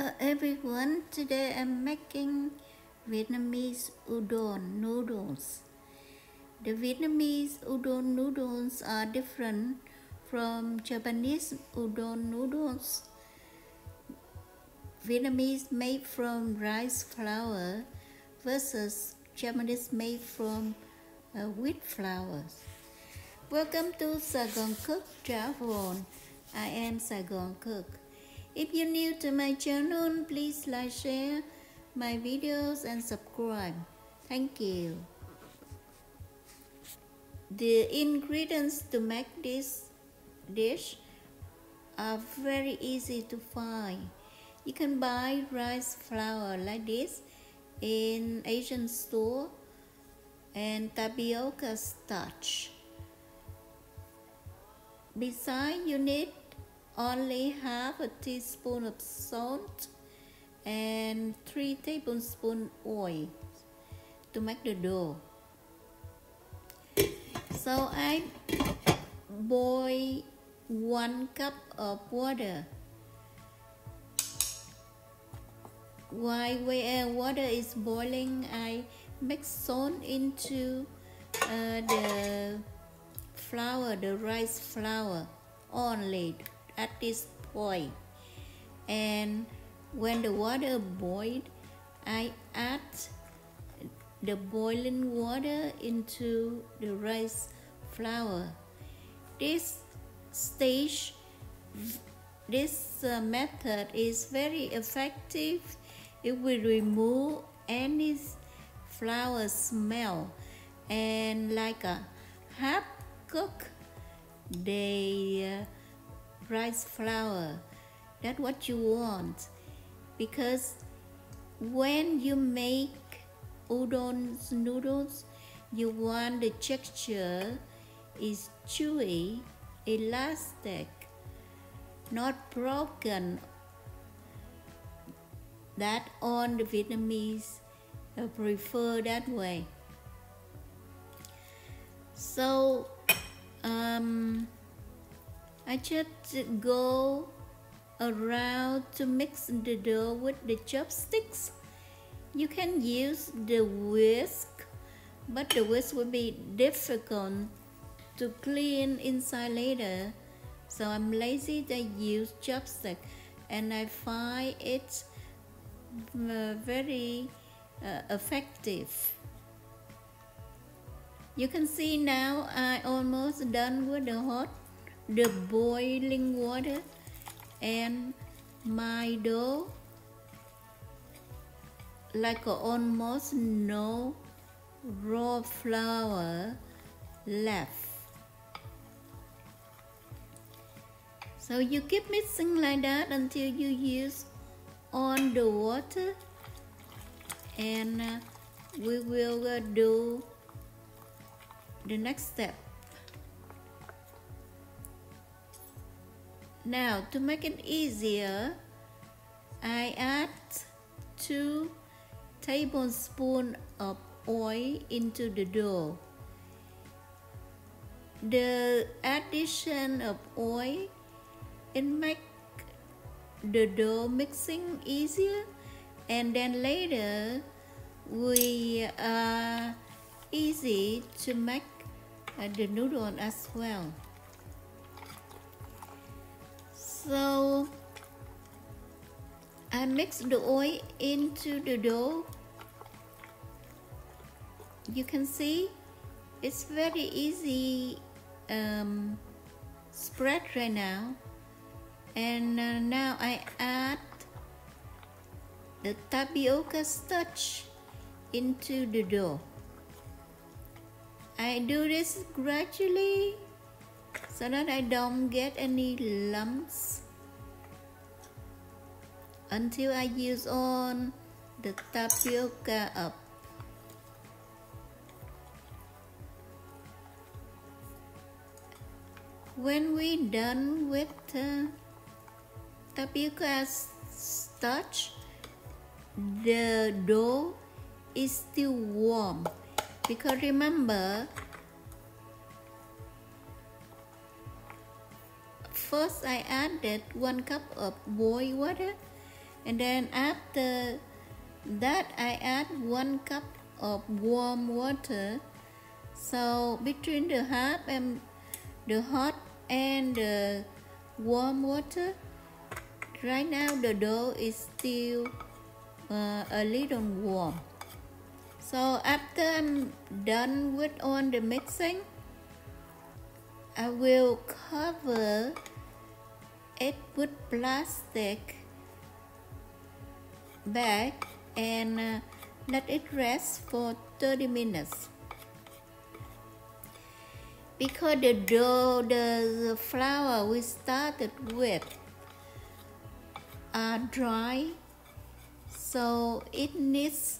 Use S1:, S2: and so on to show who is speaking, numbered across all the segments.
S1: Hello everyone, today I'm making Vietnamese udon noodles. The Vietnamese udon noodles are different from Japanese udon noodles. Vietnamese made from rice flour versus Japanese made from wheat flour. Welcome to SaigoncookTravel. I am Saigoncook. If you're new to my channel, please like, share my videos and subscribe. Thank you. The ingredients to make this dish are very easy to find. You can buy rice flour like this in Asian store and tapioca starch. Besides, you need only half a teaspoon of salt and 3 tablespoons oil to make the dough. So I boil 1 cup of water. While water is boiling, I mix salt into the flour, the rice flour only at this point. And when the water boiled, I add the boiling water into the rice flour. This stage, this method is very effective. It will remove any flour smell and like a half cook the rice flour. That's what you want, because when you make udon noodles, you want the texture is chewy, elastic, not broken. That all the Vietnamese prefer that way. So I just go around to mix the dough with the chopsticks. You can use the whisk, but the whisk will be difficult to clean inside later. So I'm lazy to use chopstick, and I find it very effective. You can see now I almost done with the boiling water, and my dough like almost no raw flour left. So you keep mixing like that until you use all the water, and we will do the next step. Now, to make it easier, I add 2 tablespoons of oil into the dough. The addition of oil, it makes the dough mixing easier, and then later we are easy to make the noodle as well. So I mix the oil into the dough. You can see it's very easy spread right now. And now I add the tapioca starch into the dough. I do this gradually so that I don't get any lumps until I use all the tapioca up. When we're done with tapioca starch, the dough is still warm, because remember, first I added 1 cup of boiled water, And then after that I add 1 cup of warm water. So between the hot and the warm water, right now the dough is still a little warm. So after I'm done with all the mixing, I will cover it with plastic bag and let it rest for 30 minutes. Because the dough, the flour we started with are dry, so it needs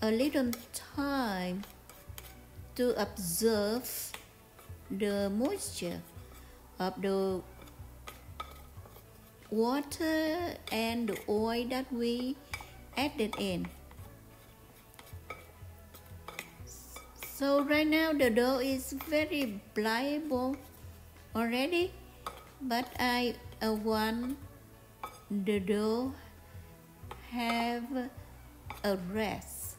S1: a little time to absorb the moisture of the water and the oil that we added in. So right now the dough is very pliable already, but I want the dough have a rest.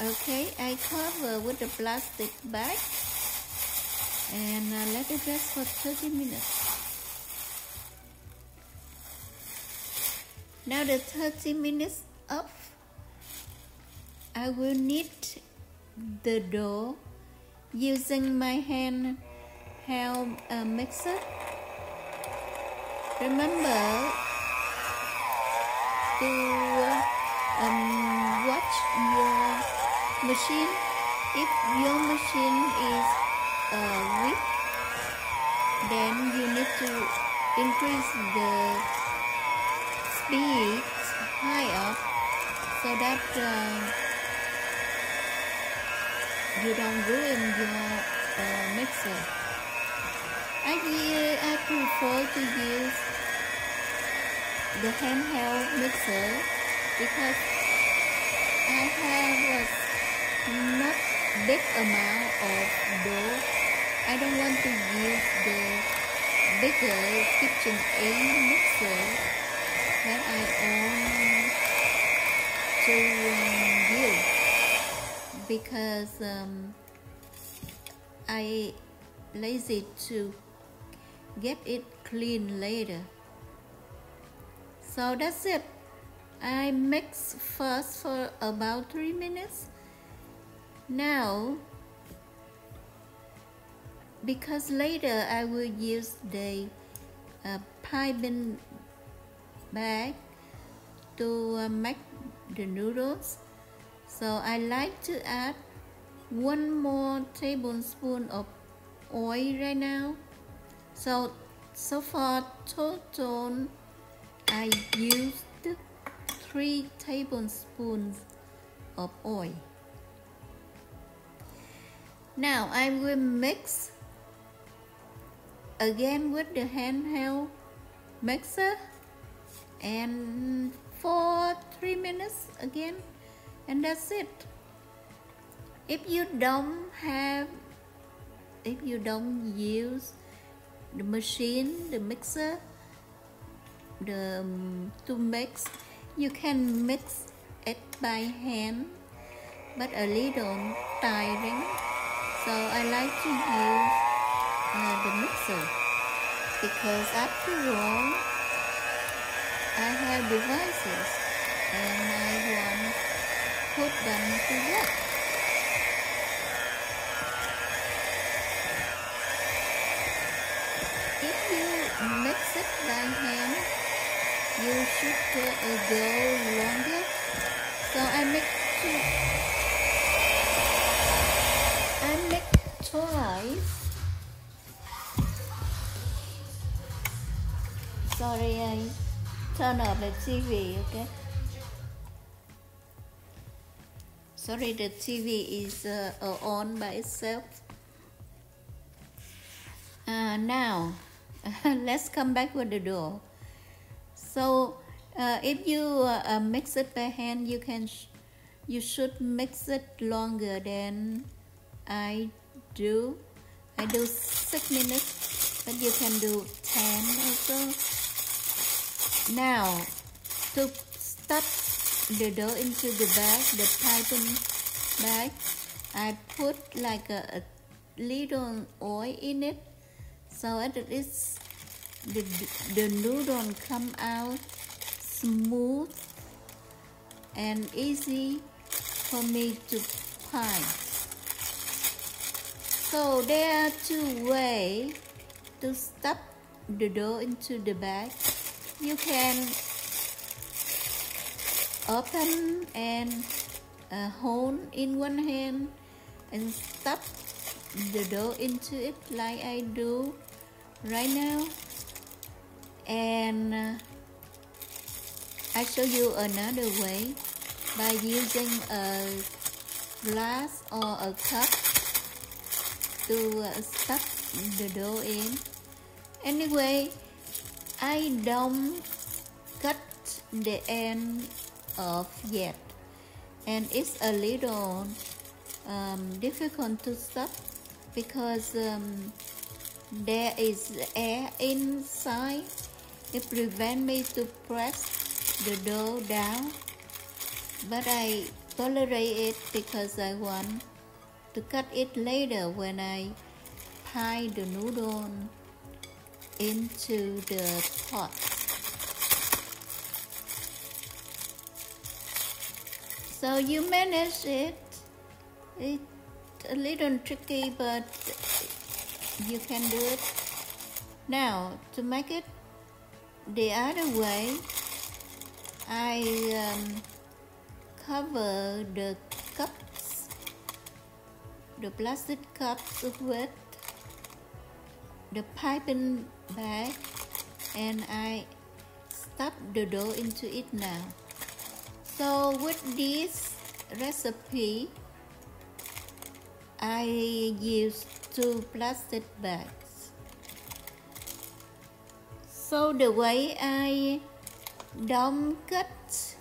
S1: Okay, I cover with the plastic bag and let it rest for 30 minutes. Now the 30 minutes up, I will knead the dough using my handheld mixer. Remember to watch your machine. If your machine is weak, then you need to increase the speed high up so that you don't ruin your mixer. I prefer to use the handheld mixer because I have not big amount of dough. I don't want to use the bigger KitchenAid mixer that I own to use because I lazy to get it clean later. So that's it. I mix first for about 3 minutes. Now, because later I will use the piping bag to make the noodles, so I like to add 1 more tablespoon of oil right now. So far total I used 3 tablespoons of oil. Now I will mix again with the handheld mixer and for 3 minutes again, and that's it. If you don't use the machine, the mixer, to mix, you can mix it by hand, but a little tiring. So I like to use the mixer because after all, I have devices and I want to put them to work. If you mix it by hand, you should go longer. So I make twice. Sorry, I turn off the TV, okay? Sorry, the TV is on by itself. Now, let's come back with the dough. So, if you mix it by hand, you should mix it longer than I do. I do 6 minutes, but you can do 10 also. Now, to stuff the dough into the bag, the piping bag, I put like a little oil in it, so that it's the noodle come out smooth and easy for me to pie. So there are two ways to stuff the dough into the bag. You can open and hold in one hand and stuff the dough into it like I do right now, and I show you another way by using a glass or a cup to stuff the dough in. Anyway, I don't cut the end off yet, and it's a little difficult to stuff because there is air inside. It prevents me to press the dough down, but I tolerate it because I want to cut it later when I pie the noodle into the pot. So you manage it. It's a little tricky, but you can do it. Now, to make it the other way, I cover the cups, the plastic cups with the piping bag, and I stuff the dough into it now. So with this recipe, I use 2 plastic bags. So the way I don't cut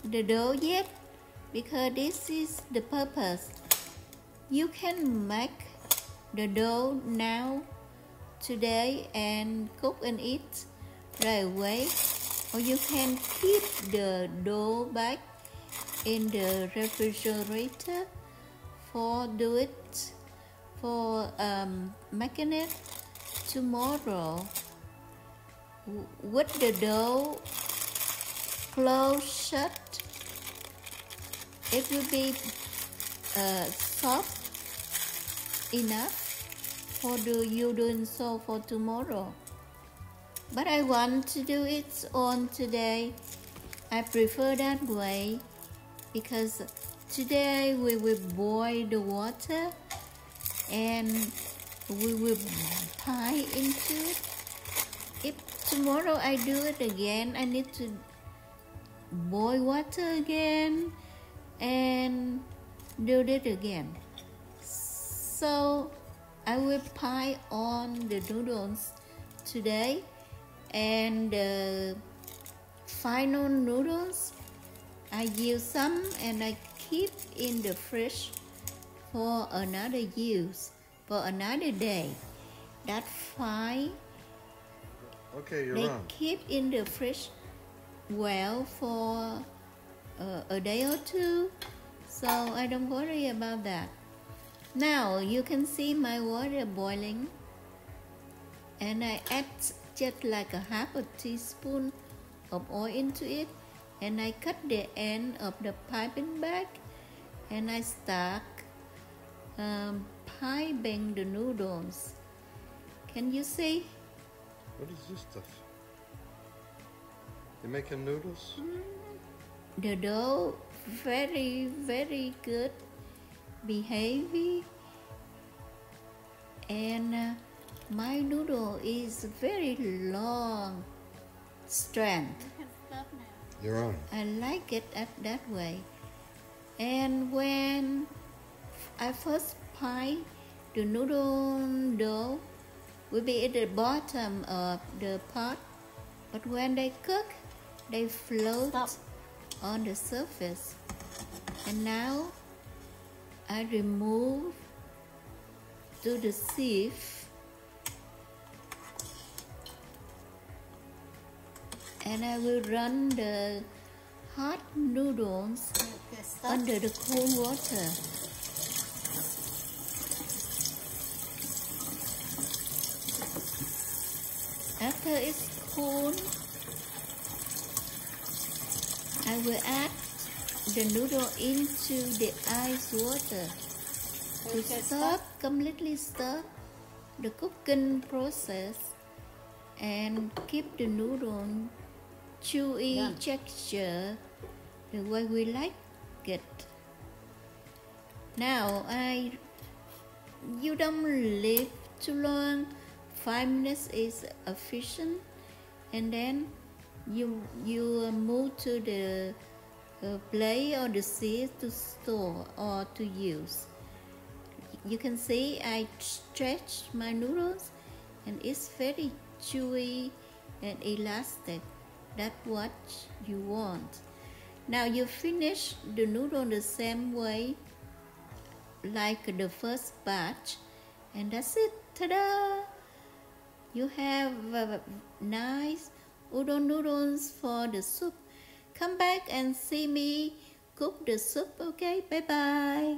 S1: the dough yet, because this is the purpose. You can make the dough now, today, and cook and eat right away, or you can keep the dough back in the refrigerator for making it tomorrow. With the dough closed shut, it will be soft enough for you doing so for tomorrow. But I want to do it on today. I prefer that way because today we will boil the water and we will pie into it. If tomorrow I do it again, I need to boil water again and do it again. So I will pie on the noodles today, and the final noodles I use some and I keep in the fridge for another use, for another day. That's fine.
S2: Okay, you're
S1: They
S2: on.
S1: keep in the fridge well for a day or two, so I don't worry about that. Now you can see my water boiling, and I add just like a half a teaspoon of oil into it, and I cut the end of the piping bag, and I start piping the noodles. Can you see?
S2: What is this stuff? You're making noodles?
S1: The dough very, very good behavior, and my noodle is very long strength.
S3: You can stop now.
S2: You're on.
S1: I like it that way. And when I first pie, the noodle dough will be at the bottom of the pot, but when they cook, they float on the surface. And now I remove to the sieve and I will run the hot noodles under the cold water. After it's cold, I will add the noodle into the ice water to stop, completely stop the cooking process and keep the noodle chewy texture the way we like it. Now you don't leave too long. 5 minutes is efficient, and then you move to the plate or the sieve to store or to use. You can see I stretch my noodles and it's very chewy and elastic. That's what you want. Now you finish the noodle the same way like the first batch, and that's it. Ta-da! You have nice udon noodles for the soup. Come back and see me cook the soup, okay? Bye-bye.